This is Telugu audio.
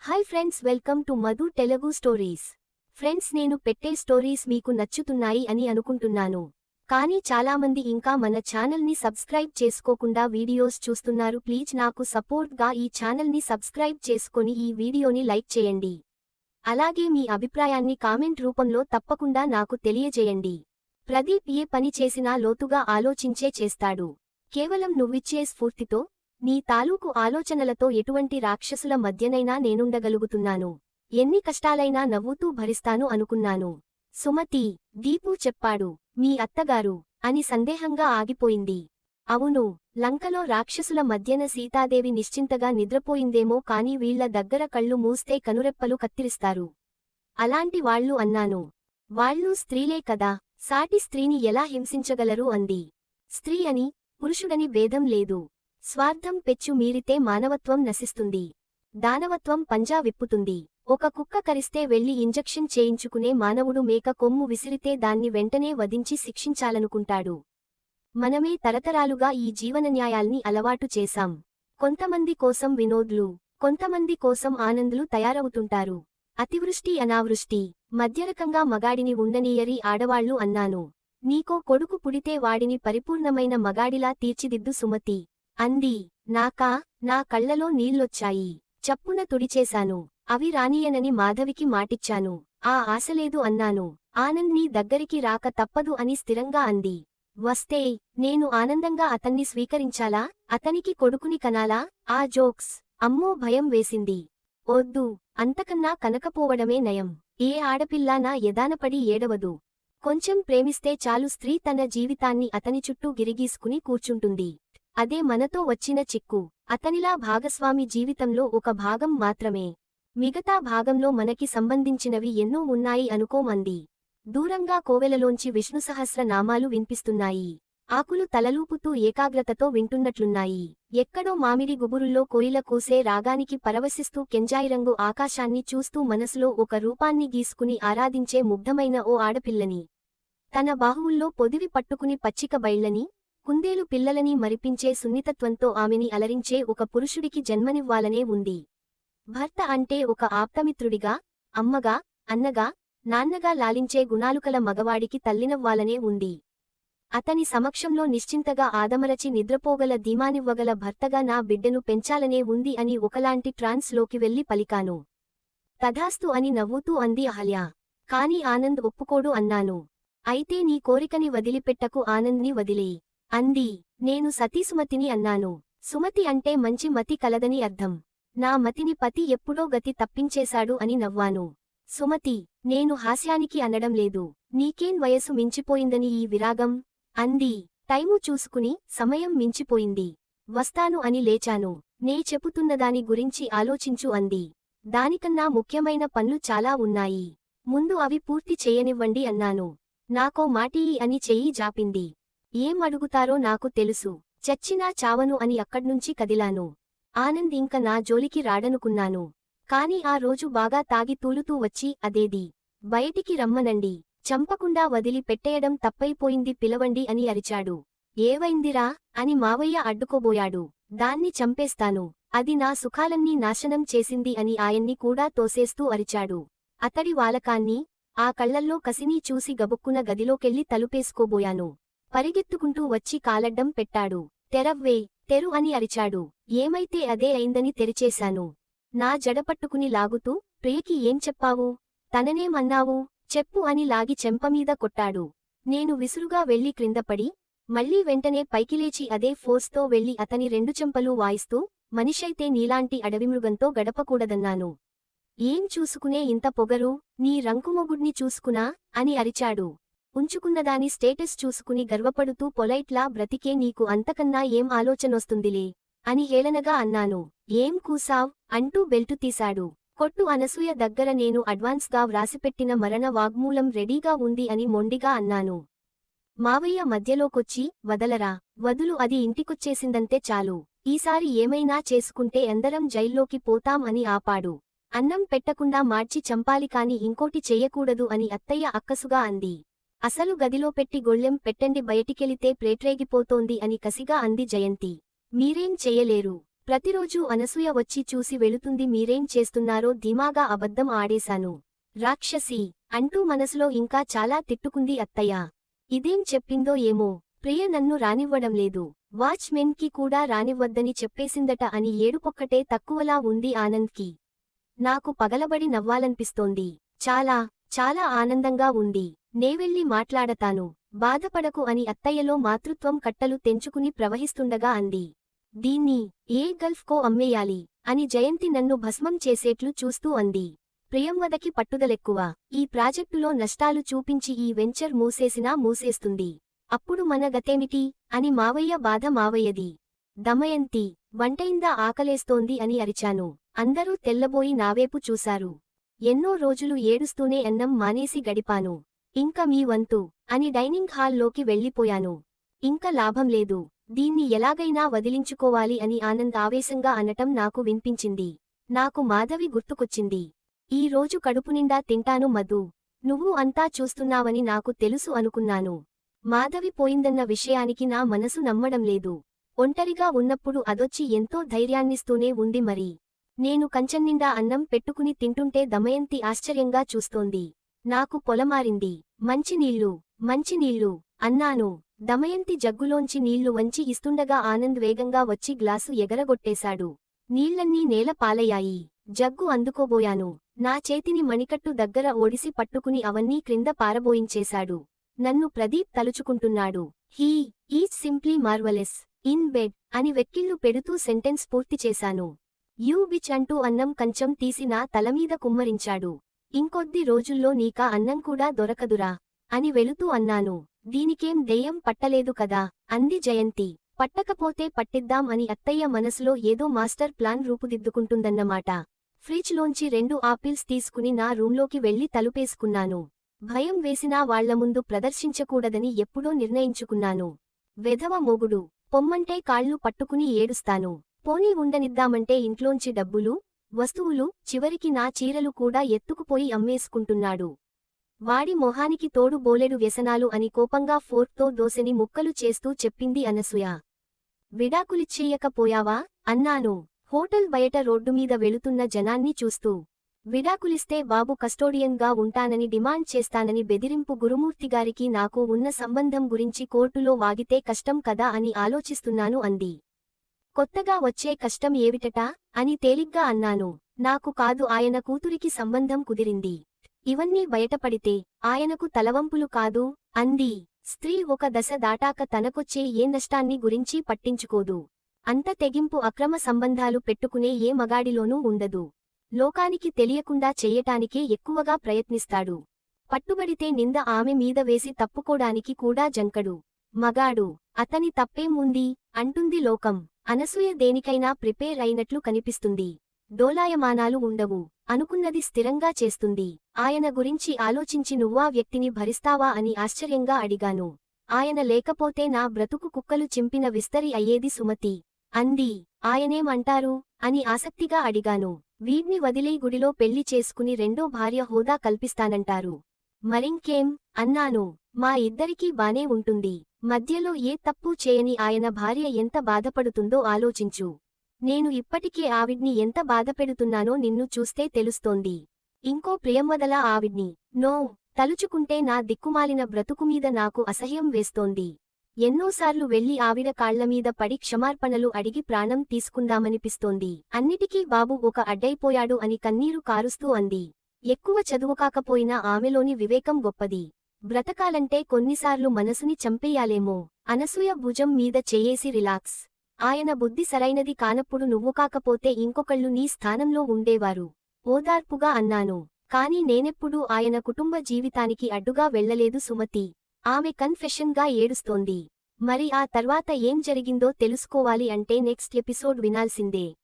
Hi friends, welcome to Madhu Telugu stories. Friends, నేను పెట్టే స్టోరీస్ మీకు నచ్చుతున్నాయి అని అనుకుంటున్నాను. కానీ చాలామంది ఇంకా మన ఛానల్ని సబ్స్క్రైబ్ చేసుకోకుండా వీడియోస్ చూస్తున్నారు. ప్లీజ్ నాకు సపోర్ట్గా ఈ ఛానల్ని సబ్స్క్రైబ్ చేసుకొని ఈ వీడియోని లైక్ చేయండి. అలాగే మీ అభిప్రాయాన్ని కామెంట్ రూపంలో తప్పకుండా నాకు తెలియజేయండి. ప్రదీప్ ఏ పని చేసినా లోతుగా ఆలోచించే చేస్తాడు. కేవలం నువ్విచ్చే స్ఫూర్తితో, నీ తాలూకు ఆలోచనలతో ఎటువంటి రాక్షసుల మధ్యనైనా నేనుండగలుగుతున్నాను. ఎన్ని కష్టాలైనా నవ్వుతూ భరిస్తాను అనుకున్నాను. సుమతి, దీపు చెప్పాడు. మీ అత్తగారు అని సందేహంగా ఆగిపోయింది. అవును, లంకలో రాక్షసుల మధ్యన సీతాదేవి నిశ్చింతగా నిద్రపోయిందేమో, కాని వీళ్ల దగ్గర కళ్ళు మూస్తే కనురెప్పలు కత్తిరిస్తారు. అలాంటి వాళ్ళు అన్నాను. వాళ్ళు స్త్రీలే కదా, సాటి స్త్రీని ఎలా హింసించగలరు అంది. స్త్రీ అని, పురుషుడని భేదం లేదు. స్వార్థం పెచ్చు మీరితే మానవత్వం నశిస్తుంది. దానవత్వం పంజా విప్పుతుంది. ఒక కుక్క కరిస్తే వెళ్లి ఇంజెక్షన్ చేయించుకునే మానవుడు మేక కొమ్ము విసిరితే దాన్ని వెంటనే వధించి శిక్షించాలనుకుంటాడు. మనమే తరతరాలుగా ఈ జీవన న్యాయాల్ని అలవాటు చేశాం. కొంతమంది కోసం వినోద్లు, కొంతమంది కోసం ఆనందులు తయారవుతుంటారు. అతివృష్టి అనావృష్టి మధ్యరకంగా మగాడిని ఉండనీయరి ఆడవాళ్లు అన్నాను. నీకో కొడుకు పుడితే వాడిని పరిపూర్ణమైన మగాడిలా తీర్చిదిద్దు సుమతి అంది. నాకా? నా కళ్లలో నీళ్లొచ్చాయి. చప్పున తుడిచేశాను. అవి రానియనని మాధవికి మాటిచ్చాను. ఆ ఆశలేదు అన్నాను. ఆనంద్ నీ దగ్గరికి రాక తప్పదు అని స్థిరంగా అంది. వస్తే నేను ఆనందంగా అతన్ని స్వీకరించాలా? అతనికి కొడుకుని కనాలా? ఆ జోక్స్ అమ్మో భయం వేసింది. వద్దు, అంతకన్నా కనకపోవడమే నయం. ఏ ఆడపిల్లా నా ఎదానపడి ఏడవదు. కొంచెం ప్రేమిస్తే చాలు, స్త్రీ తన జీవితాన్ని అతని చుట్టూ గిరిగీసుకుని కూర్చుంటుంది. అదే మనతో వచ్చిన చిక్కు. అతనిలా భాగస్వామి జీవితంలో ఒక భాగం మాత్రమే. మిగతా భాగంలో మనకి సంబంధించినవి ఎన్నో ఉన్నాయి అనుకోమంది. దూరంగా కోవెలలోంచి విష్ణుసహస్ర నామాలు వినిపిస్తున్నాయి. ఆకులు తలలూపుతూ ఏకాగ్రతతో వింటున్నట్లున్నాయి. ఎక్కడో మామిడి గుబురుల్లో కోయిల కూసే రాగానికి పరవశిస్తూ కెంజాయిరంగు ఆకాశాన్ని చూస్తూ మనసులో ఒక రూపాన్ని గీసుకుని ఆరాధించే ముగ్ధమైన ఓ ఆడపిల్లని, తన బాహువుల్లో పొదివి పట్టుకుని పచ్చిక బైళ్లని, కుందేలు పిల్లలని మరిపించే సున్నితత్వంతో ఆమెని అలరించే ఒక పురుషుడికి జన్మనివ్వాలనే ఉంది. భర్త అంటే ఒక ఆప్తమిత్రుడిగా, అమ్మగా, అన్నగా, నాన్నగా లాలించే గుణాలుకల మగవాడికి తల్లినవ్వాలనే ఉంది. అతని సమక్షంలో నిశ్చింతగా ఆదమరచి నిద్రపోగల ధీమానివ్వగల భర్తగా నా బిడ్డను పెంచాలనే ఉంది అని ఒకలాంటి ట్రాన్స్ లోకి వెళ్లి పలికాను. తథాస్తు అని నవ్వుతూ అంది అహల్య. కాని ఆనంద్ ఒప్పుకోడు అన్నాను. అయితే నీ కోరికని వదిలిపెట్టకు, ఆనంద్ని వదిలే అంది. నేను సతీసుమతిని అన్నాను. సుమతి అంటే మంచి మతి కలదని అర్థం. నా మతిని పతి ఎప్పుడో గతి తప్పించేశాడు అని నవ్వాను. సుమతి, నేను హాస్యానికి అనడం లేదు. నీకేం వయసు మించిపోయిందని ఈ విరాగం అంది. టైము చూసుకుని సమయం మించిపోయింది. వస్తాను అని లేచాను. నే చెపుతున్నదాని గురించి ఆలోచించు అంది. దానికన్నా ముఖ్యమైన పనులు చాలా ఉన్నాయి. ముందు అవి పూర్తి చేయనివ్వండి అన్నాను. నాకో మాటియి అని చెయ్యి జాపింది. ఏం అడుగుతారో నాకు తెలుసు. చచ్చినా చావను అని అక్కడ్నుంచి కదిలాను. ఆనంద్ ఇంక నా జోలికి రాడనుకున్నాను. కాని ఆ రోజు బాగా తాగి తూలుతూ వచ్చి అదేది బయటికి రమ్మనండి, చంపకుండా వదిలి పెట్టేయడం తప్పైపోయింది, పిలవండి అని అరిచాడు. ఏవైందిరా అని మావయ్య అడ్డుకోబోయాడు. దాన్ని చంపేస్తాను, అది నా సుఖాలన్నీ నాశనం చేసింది అని ఆయన్ని కూడా తోసేస్తూ అరిచాడు. అతడి వాలకాన్ని, ఆ కళ్లల్లో కసినీ చూసి గబుక్కున గదిలోకెళ్లి తలుపేసుకోబోయాను. పరిగెత్తుకుంటూ వచ్చి కాలడ్డం పెట్టాడు. తెరవ్వే, తెరు అని అరిచాడు. ఏమైతే అదే అయిందని తెరిచేశాను. నా జడపట్టుకుని లాగుతూ, ప్రియకి ఏం చెప్పావు? తననేమన్నావు? చెప్పు అని లాగి చెంపమీద కొట్టాడు. నేను విసురుగా వెళ్లి క్రిందపడి, మళ్లీ వెంటనే పైకిలేచి అదే ఫోర్స్తో వెళ్లి అతని రెండు చెంపలూ వాయిస్తూ, మనిషైతే నీలాంటి అడవిమృగంతో గడపకూడదన్నాను. ఏం చూసుకునే ఇంత పొగరు? నీ రంకుమొగుడ్ని చూసుకునా అని అరిచాడు. ఉంచుకున్నదాని స్టేటస్ చూసుకుని గర్వపడుతూ పొలైట్లా బ్రతికే నీకు అంతకన్నా ఏం ఆలోచనొస్తుందిలే అని హేళనగా అన్నాను. ఏం కూసావ్ అంటూ బెల్టు తీశాడు. కొట్టు అనసూయ దగ్గర నేను అడ్వాన్స్గా వ్రాసిపెట్టిన మరణ వాగ్మూలం రెడీగా ఉంది అని మొండిగా అన్నాను. మావయ్య మధ్యలోకొచ్చి, వదలరా, వదులు, అది ఇంటికొచ్చేసిందంతే చాలు. ఈసారి ఏమైనా చేసుకుంటే అందరం జైల్లోకి పోతాం అని ఆపాడు. అన్నం పెట్టకుండా మార్చి చంపాలి కాని ఇంకోటి చెయ్యకూడదు అని అత్తయ్య అక్కసుగా అంది. అసలు గదిలో పెట్టి గొళ్ళెం పెట్టండి, బయటికెళితే ప్రేట్రేగిపోతోంది అని కసిగా అంది జయంతి. మీరేం చెయ్యలేరు. ప్రతిరోజూ అనసూయ వచ్చి చూసి వెళుతుంది. మీరేం చేస్తున్నారో ధీమాగా అబద్ధం ఆడేశాను. రాక్షసి అంటూ మనసులో ఇంకా చాలా తిట్టుకుంది అత్తయ్య. ఇదేం చెప్పిందో ఏమో, ప్రియ నన్ను రానివ్వడం లేదు, వాచ్మెన్ కి కూడా రానివ్వద్దని చెప్పేసిందట అని ఏడుపొక్కటే తక్కువలా ఉంది ఆనంద్కి. నాకు పగలబడి నవ్వాలనిపిస్తోంది. చాలా చాలా ఆనందంగా ఉంది. నేవెళ్ళి మాట్లాడతాను, బాధపడకు అని అత్తయ్యలో మాతృత్వం కట్టలు తెంచుకుని ప్రవహిస్తుండగా అంది. దీన్ని ఏ గల్ఫ్కో అమ్మేయాలి అని జయంతి నన్ను భస్మం చేసేట్లు చూస్తూ అంది. ప్రియంవదకి పట్టుదలెక్కువ. ఈ ప్రాజెక్టులో నష్టాలు చూపించి ఈ వెంచర్ మూసేసినా మూసేస్తుంది. అప్పుడు మన గతేమిటి అని మావయ్య బాధ. మావయ్యది. దమయంతి వంటైందా, ఆకలేస్తోంది అని అరిచాను. అందరూ తెల్లబోయి నావేపు చూశారు. ఎన్నో రోజులు ఏడుస్తూనే అన్నం మానేసి గడిపాను. ఇంక మీ వంతు అని డైనింగ్ హాల్లోకి వెళ్ళిపోయాను. ఇంక లాభం లేదు, దీన్ని ఎలాగైనా వదిలించుకోవాలి అని ఆనంద్ ఆవేశంగా అనటం నాకు వినిపించింది. నాకు మాధవి గుర్తుకొచ్చింది. ఈ రోజు కడుపునిండా తింటాను మధు, నువ్వు అంతా చూస్తున్నావని నాకు తెలుసు అనుకున్నాను. మాధవి పోయిందన్న విషయానికి నా మనసు నమ్మడం లేదు. ఒంటరిగా ఉన్నప్పుడు అదొచ్చి ఎంతో ధైర్యాన్నిస్తూనే ఉంది. మరి నేను కంచంనిండా అన్నం పెట్టుకుని తింటుంటే దమయంతి ఆశ్చర్యంగా చూస్తోంది. నాకు పొలమారింది. మంచినీళ్ళు మంచినీళ్ళు అన్నాను. దమయంతి జగ్గులోంచి నీళ్లు వంచి ఇస్తుండగా ఆనంద్ వేగంగా వచ్చి గ్లాసు ఎగరగొట్టేశాడు. నీళ్లన్నీ నేల పాలయ్యాయి. జగ్గు అందుకోబోయాను. నా చేతిని మణికట్టు దగ్గర ఓడిసి పట్టుకుని అవన్నీ క్రింద పారబోయించేశాడు. నన్ను ప్రదీప్ తలుచుకుంటున్నాడు. He is simply marvellous in bed అని వెక్కిళ్లు పెడుతూ సెంటెన్స్ పూర్తి చేశాను. యూ బిచ్ అంటూ అన్నం కంచం తీసి నా తలమీద కుమ్మరించాడు. ఇంకొద్ది రోజుల్లో నీకా అన్నం కూడా దొరకదురా అని వెళుతూ అన్నాను. దీనికేం దెయ్యం పట్టలేదు కదా అంది జయంతి. పట్టకపోతే పట్టిద్దాం అని అత్తయ్య మనసులో ఏదో మాస్టర్ ప్లాన్ రూపుదిద్దుకుంటుందన్నమాట. ఫ్రిడ్జ్లోంచి 2 ఆపిల్స్ తీసుకుని నా రూంలోకి వెళ్లి తలుపేసుకున్నాను. భయం వేసినా వాళ్ల ముందు ప్రదర్శించకూడదని ఎప్పుడో నిర్ణయించుకున్నాను. వెధవ మొగుడు, పొమ్మంటే కాళ్ళు పట్టుకుని ఏడుస్తాను, పోనీ ఉండనిద్దామంటే ఇంట్లోంచి డబ్బులు వస్తువులు, చివరికి నా చీరలు కూడా ఎత్తుకుపోయి అమ్మేసుకుంటున్నాడు. వాడి మొహానికి తోడు బోలెడు వ్యసనాలు అని కోపంగా ఫోర్క్తో దోసెని ముక్కలు చేస్తూ చెప్పింది అనసూయ. విడాకులిచ్చేయకపోయావా అన్నాను హోటల్ బయట రోడ్డుమీద వెళుతున్న జనాన్ని చూస్తూ. విడాకులిస్తే బాబు కస్టోడియన్గా ఉంటానని డిమాండ్ చేస్తానని బెదిరింపు. గురుమూర్తిగారికి నాకు ఉన్న సంబంధం గురించి కోర్టులో వాగితే కష్టం కదా అని ఆలోచిస్తున్నాను అంది. కొత్తగా వచ్చే కష్టం ఏవిటటా అని తేలిగ్గా అన్నాను. నాకు కాదు, ఆయన కూతురికి సంబంధం కుదిరింది. ఇవన్నీ బయటపడితే ఆయనకు తలవంపులు కాదు అంది. స్త్రీ ఒక దశ దాటాక తనకొచ్చే ఏ నష్టాన్ని గురించి పట్టించుకోదు. అంత తెగింపు అక్రమ సంబంధాలు పెట్టుకునే ఏ మగాడిలోనూ ఉండదు. లోకానికి తెలియకుండా చెయ్యటానికే ఎక్కువగా ప్రయత్నిస్తాడు. పట్టుబడితే నింద ఆమె మీద వేసి తప్పుకోడానికి కూడా జంకడు. మగాడు, అతని తప్పేం ఉంది అంటుంది లోకం. అనసూయ దేనికైనా ప్రిపేర్ అయినట్లు కనిపిస్తుంది. డోలాయమానాలు ఉండవు. అనుకున్నది స్థిరంగా చేస్తుంది. ఆయన గురించి ఆలోచించి నువ్వా వ్యక్తిని భరిస్తావా అని ఆశ్చర్యంగా అడిగాను. ఆయన లేకపోతే నా బ్రతుకు కుక్కలు చింపిన విస్తరి అయ్యేది సుమతి అంది. ఆయనేమంటారు అని ఆసక్తిగా అడిగాను. వీడ్ని వదిలే గుడిలో పెళ్లి చేసుకుని రెండో భార్య హోదా కల్పిస్తానంటారు. మరింకేం అన్నాను. మా ఇద్దరికీ బానే ఉంటుంది. మధ్యలో ఏ తప్పు చేయని ఆయన భార్య ఎంత బాధపడుతుందో ఆలోచించు. నేను ఇప్పటికే ఆవిడ్ని ఎంత బాధపెడుతున్నానో నిన్ను చూస్తే తెలుస్తోంది. ఇంకో ప్రియంవదలా ఆవిడ్ని నో తలుచుకుంటే నా దిక్కుమాలిన బ్రతుకుమీద నాకు అసహ్యం వేస్తోంది. ఎన్నోసార్లు వెళ్లి ఆవిడ కాళ్లమీద పడి క్షమార్పణలు అడిగి ప్రాణం తీసుకుందామనిపిస్తోంది. అన్నిటికీ బాబు ఒక అడ్డైపోయాడు అని కన్నీరు కారుస్తూ అంది. ఎక్కువ చదువుకాకపోయినా ఆమెలోని వివేకం గొప్పది. బ్రతకాలంటే కొన్నిసార్లు మనసుని చంపేయాలేమో. అనసూయ భుజం మీద చెయ్యేసి రిలాక్స్. ఆయన బుద్ధి సరైనది కానప్పుడు నువ్వు కాకపోతే ఇంకొకళ్ళు నీ స్థానంలో ఉండేవారు ఓదార్పుగా అన్నాను. కాని నేనెప్పుడూ ఆయన కుటుంబ జీవితానికి అడ్డుగా వెళ్లలేదు సుమతి. ఆమె కన్ఫెషన్గా ఏడుస్తోంది. మరి ఆ తర్వాత ఏం జరిగిందో తెలుసుకోవాలి అంటే నెక్స్ట్ ఎపిసోడ్ వినాల్సిందే.